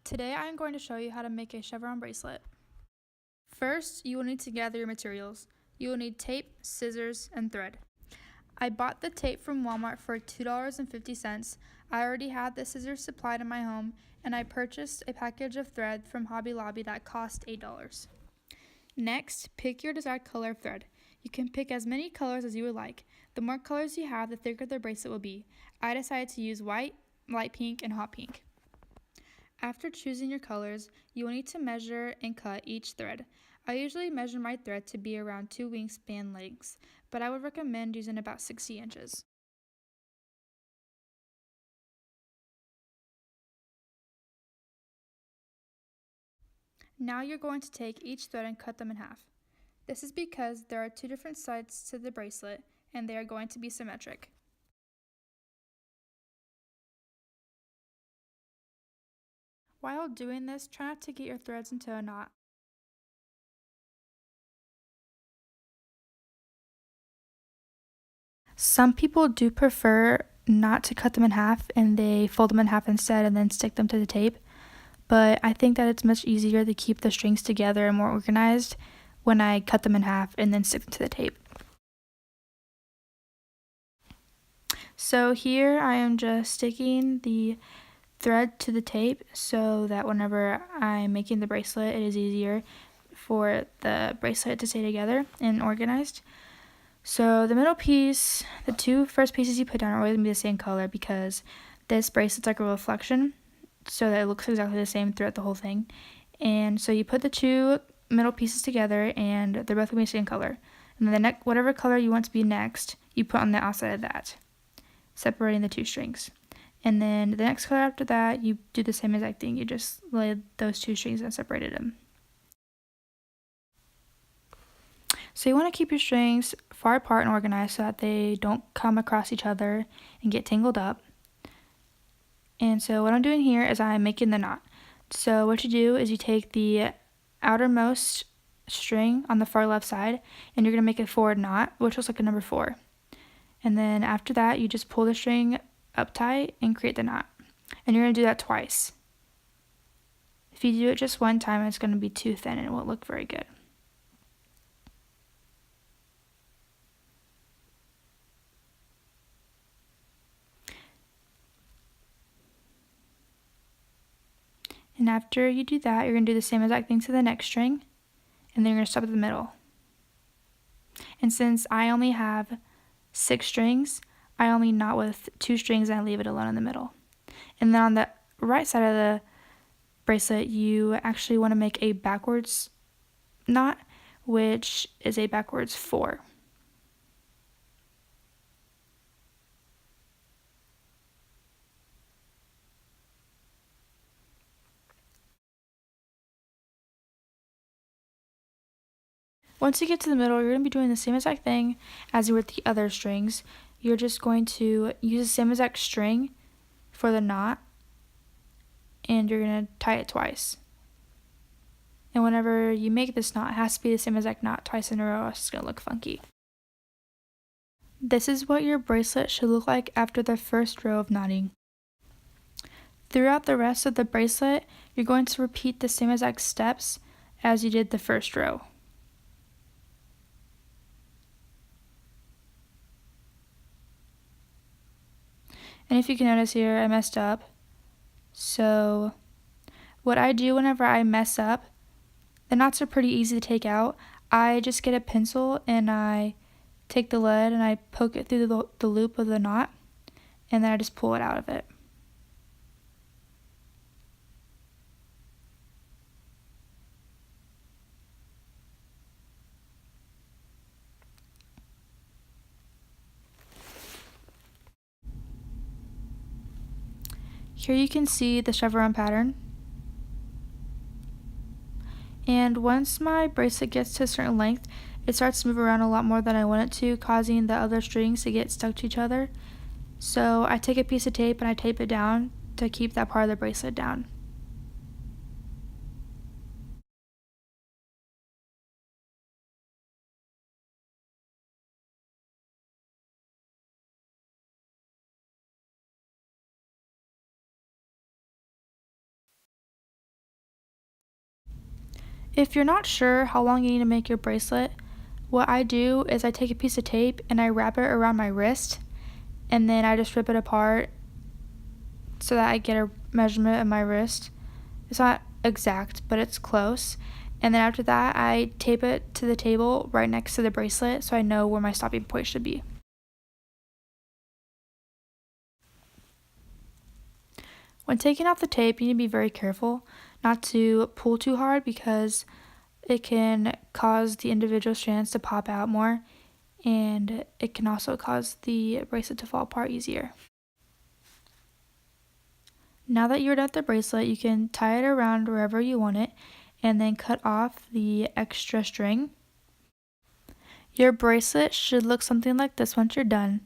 Today I am going to show you how to make a chevron bracelet. First, you will need to gather your materials. You will need tape, scissors, and thread. I bought the tape from Walmart for $2.50. I already had the scissors supplied in my home, and I purchased a package of thread from Hobby Lobby that cost $8. Next, pick your desired color of thread. You can pick as many colors as you would like. The more colors you have, the thicker the bracelet will be. I decided to use white, light pink, and hot pink. After choosing your colors, you will need to measure and cut each thread. I usually measure my thread to be around 2 wingspan lengths, but I would recommend using about 60 inches. Now you're going to take each thread and cut them in half. This is because there are 2 different sides to the bracelet and they are going to be symmetric. While doing this, try not to get your threads into a knot. Some people do prefer not to cut them in half and they fold them in half instead and then stick them to the tape. But I think that it's much easier to keep the strings together and more organized when I cut them in half and then stick them to the tape. So here I am just sticking the thread to the tape so that whenever I'm making the bracelet, it is easier for the bracelet to stay together and organized. So the middle piece, the 2 first pieces you put down are always going to be the same color because this bracelet's like a reflection, so that it looks exactly the same throughout the whole thing. And so you put the 2 middle pieces together and they're both going to be the same color. And then whatever color you want to be next, you put on the outside of that, separating the 2 strings. And then the next color after that, you do the same exact thing. You just laid those 2 strings and separated them. So you want to keep your strings far apart and organized so that they don't come across each other and get tangled up. And so what I'm doing here is I'm making the knot. So what you do is you take the outermost string on the far left side and you're going to make a forward knot, which looks like a number 4. And then after that, you just pull the string up tight and create the knot. And you're going to do that twice. If you do it just one time, it's going to be too thin and it won't look very good. And after you do that, you're going to do the same exact thing to the next string, and then you're going to stop at the middle. And since I only have 6 strings, I only knot with 2 strings and I leave it alone in the middle. And then on the right side of the bracelet, you actually want to make a backwards knot, which is a backwards 4. Once you get to the middle, you're going to be doing the same exact thing as you were with the other strings. You're just going to use the same exact string for the knot, and you're going to tie it twice. And whenever you make this knot, it has to be the same exact knot twice in a row, or else it's going to look funky. This is what your bracelet should look like after the first row of knotting. Throughout the rest of the bracelet, you're going to repeat the same exact steps as you did the first row. And if you can notice here, I messed up. So what I do whenever I mess up, the knots are pretty easy to take out. I just get a pencil and I take the lead and I poke it through the loop of the knot, and then I just pull it out of it. Here you can see the chevron pattern. And once my bracelet gets to a certain length, it starts to move around a lot more than I want it to, causing the other strings to get stuck to each other. So I take a piece of tape and I tape it down to keep that part of the bracelet down. If you're not sure how long you need to make your bracelet, what I do is I take a piece of tape and I wrap it around my wrist, and then I just rip it apart so that I get a measurement of my wrist. It's not exact, but it's close. And then after that, I tape it to the table right next to the bracelet so I know where my stopping point should be. When taking off the tape, you need to be very careful not to pull too hard because it can cause the individual strands to pop out more, and it can also cause the bracelet to fall apart easier. Now that you're done with the bracelet, you can tie it around wherever you want it and then cut off the extra string. Your bracelet should look something like this once you're done.